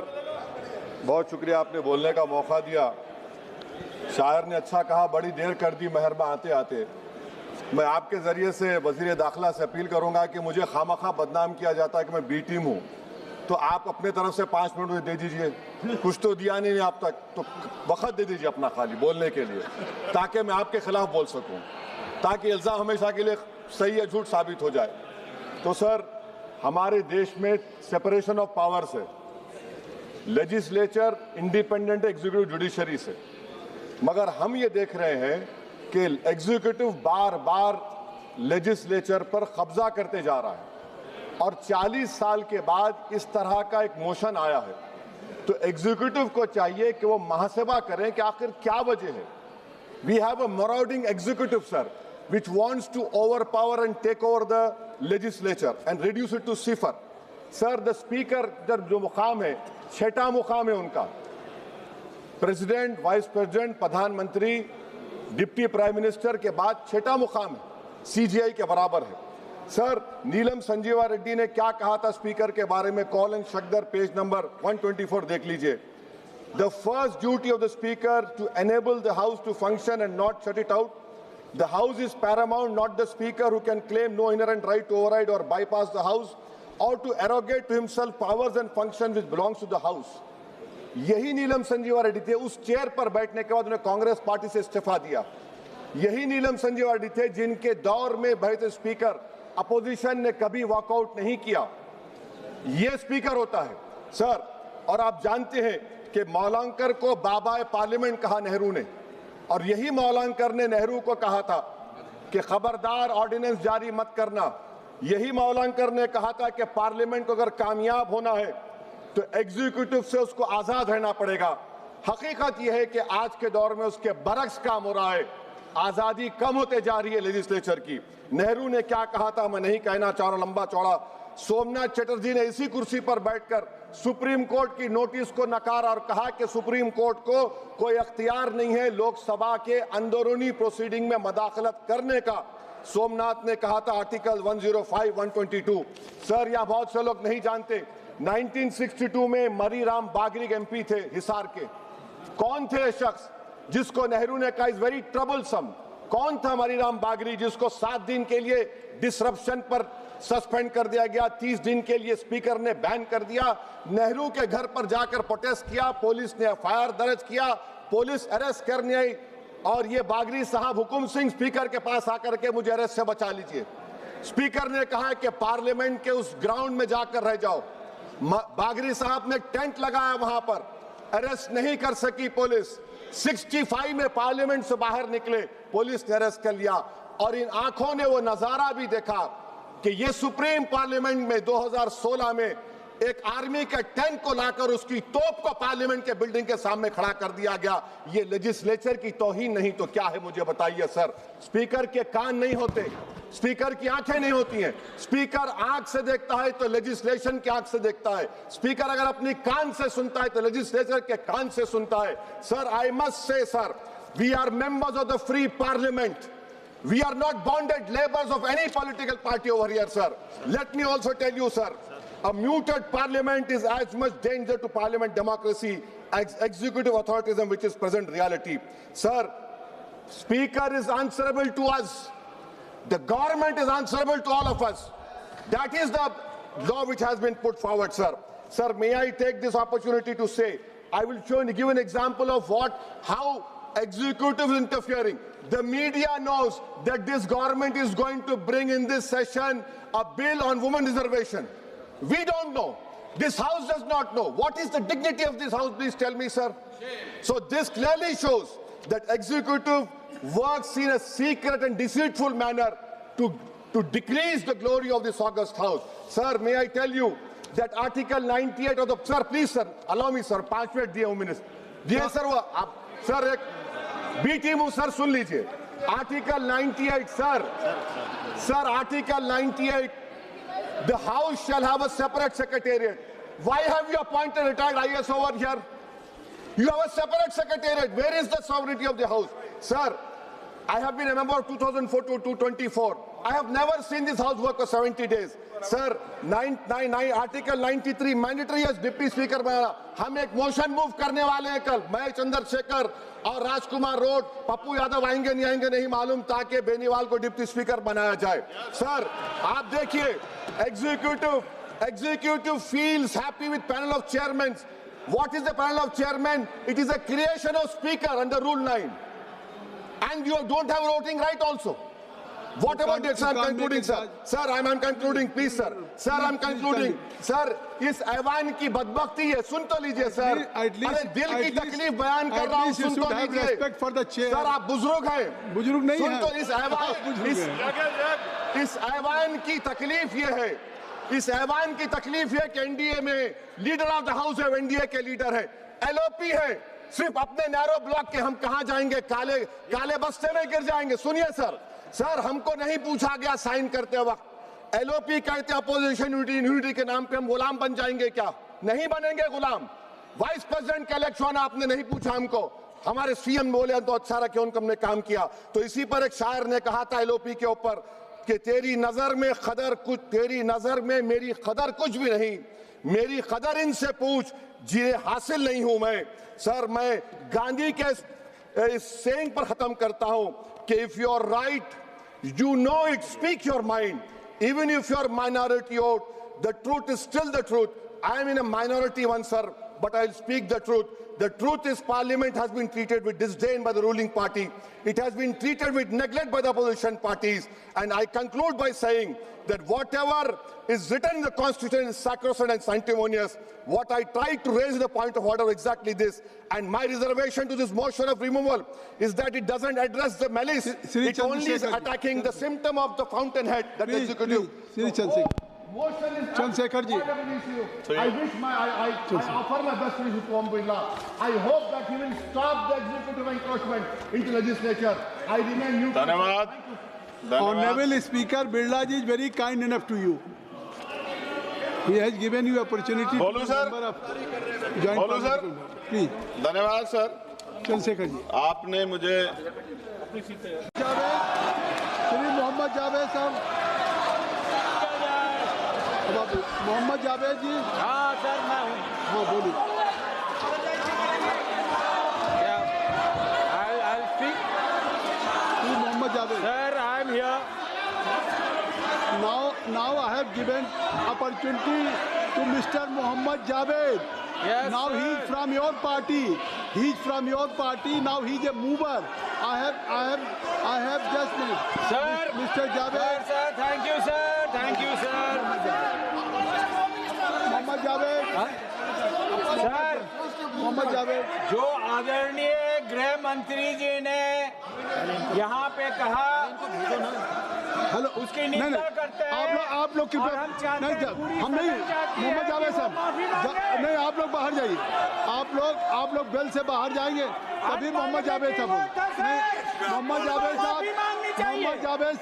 बहुत शुक्रिया, आपने बोलने का मौका दिया। शायर ने अच्छा कहा, बड़ी देर कर दी मेहरबान आते आते। मैं आपके ज़रिए से वज़ीर दाखिला से अपील करूंगा कि मुझे खामखा बदनाम किया जाता है कि मैं बी टीम हूं, तो आप अपने तरफ से 5 मिनट मुझे दे दीजिए। कुछ तो दिया नहीं आप तक, तो वक़्त दे दीजिए अपना खाली बोलने के लिए, ताकि मैं आपके खिलाफ बोल सकूं, ताकि इल्ज़ाम हमेशा के लिए सही या झूठ साबित हो जाए। तो सर, हमारे देश में सेपरेशन ऑफ पावर्स है, लेजिस्लेचर इंडिपेंडेंट एग्जीक्यूटिव जुडिशरी से, मगर हम ये देख रहे हैं कि एग्जीक्यूटिव बार बार लेजिस्लेचर पर कब्जा करते जा रहा है और 40 साल के बाद इस तरह का एक मोशन आया है। तो एग्जीक्यूटिव को चाहिए कि वो मुहासबा करें कि आखिर क्या वजह है। We have a marauding executive sir which wants to overpower and take over the legislature and reduce it to cipher. Sir, the speaker जो मुकाम है, 6ठा मुकाम है उनका, प्रेसिडेंट, वाइस प्रेसिडेंट, प्रधानमंत्री, डिप्टी प्राइम मिनिस्टर के बाद 6ठा मुकाम है, सीजीआई के बराबर है। सर, नीलम संजीवा रेड्डी ने क्या कहा था स्पीकर के बारे में, Kaul and Shakdher page number 124 देख लीजिए। The first duty of the speaker to enable the house to function and not shut it out. The House is paramount, not the Speaker, who can claim no inherent right to override or bypass the House or to arrogate to himself powers and functions which belongs to the House। यही नीलम संजीवा रेड्डी थे। उस chair पर बैठने के बाद उन्हें Congress party से इस्तीफा दिया। यही नीलम संजीवा रेड्डी थे जिनके दौर में बैठे स्पीकर अपोजिशन ने कभी वॉकआउट नहीं किया। ये स्पीकर होता है सर। और आप जानते हैं कि मौलांकर को बाबा पार्लियामेंट कहा नेहरू ने, और यही मौलांकर ने नेहरू को कहा था कि खबरदार ऑर्डिनेंस जारी मत करना। यही मौलांकर ने कहा था कि पार्लियामेंट को अगर कामयाब होना है तो एग्जीक्यूटिव से उसको आजाद रहना पड़ेगा। हकीकत यह है कि आज के दौर में उसके बरक्स काम हो रहा है, आजादी कम होते जा रही है लेजिस्लेचर की। नेहरू ने क्या कहा था मैं नहीं कहना चाह रहा लंबा चौड़ा। सोमनाथ चटर्जी ने इसी कुर्सी पर बैठकर सुप्रीम कोर्ट की नोटिस को नकारा और कहा कि सुप्रीम कोर्ट को कोई अख्तियार नहीं है लोकसभा के अंदरूनी प्रोसीडिंग में मदाखलत करने का। सोमनाथ ने कहा था आर्टिकल 105, 122। सर, यह बहुत से लोग नहीं जानते, 1962 में मरी राम बागरी एमपी थे हिसार के। कौन थे शख्स जिसको नेहरू ने कहा इज वेरी ट्रबलसम? कौन था मरी राम बागरी जिसको 7 दिन के लिए डिसरप्शन पर सस्पेंड कर दिया गया, 30 दिन के लिए स्पीकर ने बैन कर दिया। नेहरू के घर पर जाकर प्रोटेस्ट किया, पुलिस ने एफआईआर दर्ज किया, पुलिस अरेस्ट करने आई और ये बागरी साहब हुकुम सिंह स्पीकर के पास आकर के मुझे अरेस्ट से बचा लीजिए। स्पीकर ने कहा कि पार्लियामेंट के उस ग्राउंड में जाकर रह जाओ। बागरी साहब ने टेंट लगाया, वहां पर अरेस्ट नहीं कर सकी पुलिस। 65 में पार्लियामेंट से बाहर निकले, पुलिस ने अरेस्ट कर लिया। और इन आंखों ने वो नजारा भी देखा कि ये सुप्रीम पार्लियामेंट में 2016 में एक आर्मी के टैंक को लाकर उसकी तोप को पार्लियामेंट के बिल्डिंग के सामने खड़ा कर दिया गया। ये लेजिस्लेचर की तौहीन नहीं तो क्या है मुझे बताइए सर। स्पीकर के कान नहीं होते, स्पीकर की आंखें नहीं होती हैं। स्पीकर आंख से देखता है तो लेजिस्लेशन की आंख से देखता है। स्पीकर अगर अपनी कान से सुनता है तो लेजिस्लेचर के कान से सुनता है। Sir, I must say sir, we are members of the free parliament. We are not bonded laborers of any political party over here, sir. Let me also tell you, sir, a muted parliament is as much danger to parliament democracy as executive authoritarianism, which is present reality. Sir, Speaker is answerable to us. The government is answerable to all of us. That is the law which has been put forward, sir. Sir, may I take this opportunity to say, I will give an example of how executive is interfering. The media knows that this government is going to bring in this session a bill on women reservation. We don't know. This house does not know. What is the dignity of this house? Please tell me, sir. So this clearly shows that executive works in a secret and deceitful manner to decrease the glory of this august house. Sir, may I tell you that Article 98 of the... Sir, please, sir, allow me, sir. 5 minute दिए हूँ minister दिए sir. वो आप sir एक B team हूँ sir, सुन लीजिए। Article 98 sir article 98, the house shall have a separate secretariat. Why have you appointed retired IAS over here? You have a separate secretariat. Where is the sovereignty of the house? Sir, I have been a member of 2004 to 2024. I have never seen this house work for 70 days. Sir, Article 93 mandatory as deputy speaker बनाना. हम एक motion move करने वाले हैं कल. मैं चंद्रशेखर और राजकुमार road, Pappu Yadav आएंगे नहीं मालूम, ताकि बेनीवाल को डिप्टी स्पीकर बनाया जाए. सर, आप देखिए, executive feels happy with panel of chairmen. What is the panel of chairmen? It is a creation of speaker under Rule 9. And you don't have voting right also. What about it? Sir, I'm concluding, sir. Sir, I'm concluding, please, sir. Sir, I'm concluding. Sir, इस ऐवान की बदबख्ती है, सुन तो लीजिए, sir. अरे दिल की तकलीफ बयान कर रहा हूँ, सुन तो लीजिए. सर, आप बुजुर्ग हैं. बुजुर्ग नहीं हैं. सुन तो इस ऐवान की तकलीफ ये है. इस ऐवान की तकलीफ है कि एनडीए में लीडर ऑफ द हाउस है, एनडीए के लीडर है, एलओपी है. सिर्फ अपने नैरो ब्लॉक के हम कहां जाएंगे? काले बस्ते में गिर जाएंगे. सुनिए सर, हमको नहीं पूछा गया साइन करते वक्त. एलओपी कहते अपोजिशन यूनिटी के नाम पे हम गुलाम बन जाएंगे क्या? नहीं बनेंगे गुलाम. वाइस प्रेसिडेंट का इलेक्शन आपने नहीं पूछा हमको. हमारे सीएम बोले तो अच्छा रखे, उनको हमने काम किया. तो इसी पर एक शायर ने कहा था एलओपी के ऊपर कि तेरी नजर में मेरी कदर कुछ भी नहीं, मेरी कदर इनसे पूछ, जिन्हें हासिल नहीं हूं मैं. सर, मैं गांधी के इस सेइंग पर खत्म करता हूं कि if you are right, you know it, speak your mind. Even if you are minority vote, the truth is still the truth. I am in a minority one, sir, but I'll speak the truth. The truth is Parliament has been treated with disdain by the ruling party. It has been treated with neglect by the opposition parties. And I conclude by saying that whatever is written in the Constitution is sacrosanct and sanctimonious. What I tried to raise the point of order exactly this, and my reservation to this motion of removal is that it doesn't address the malice. It only is attacking the symptom of the fountainhead, that executive. Chandrasekhar ji. I offer my best wishes to Om Birla. I hope that he will stop the executive encroachment into legislature. I remain neutral. धन्यवाद. Honorable Speaker, Birla ji is very kind enough to you. He has given you opportunity. बोलूं sir? बोलूं sir? Please. धन्यवाद sir. Chandrashekhar ji. आपने मुझे श्री मोहम्मद जावेद साहब. मोहम्मद जावेद जी. हाँ sir, मैं हूँ. हाँ, बोलिए. I'll speak. Shri Mohammad Javed. Sir, I am here. Now I have given opportunity to Mr. Mohammad Javed. Yes, now sir. he is from your party. He is from your party. Now he is a mover. I have just Sir, Mr. Javed. Sir, thank you, sir. Thank you, sir. Mohammad Javed. Sir, Mohammad Javed. जो आदरणीय गृह मंत्री जी ने यहाँ पे कहा, hello, उसकी निंदा करते हैं. आप लोग कृपया नहीं, हम नहीं. मोहम्मद जावेद साहब नहीं, आप लोग बाहर जाइए. आप लोग बेल से बाहर जाएंगे तभी मोहम्मद जावेद साहब. नहीं, मोहम्मद जावेद साहब.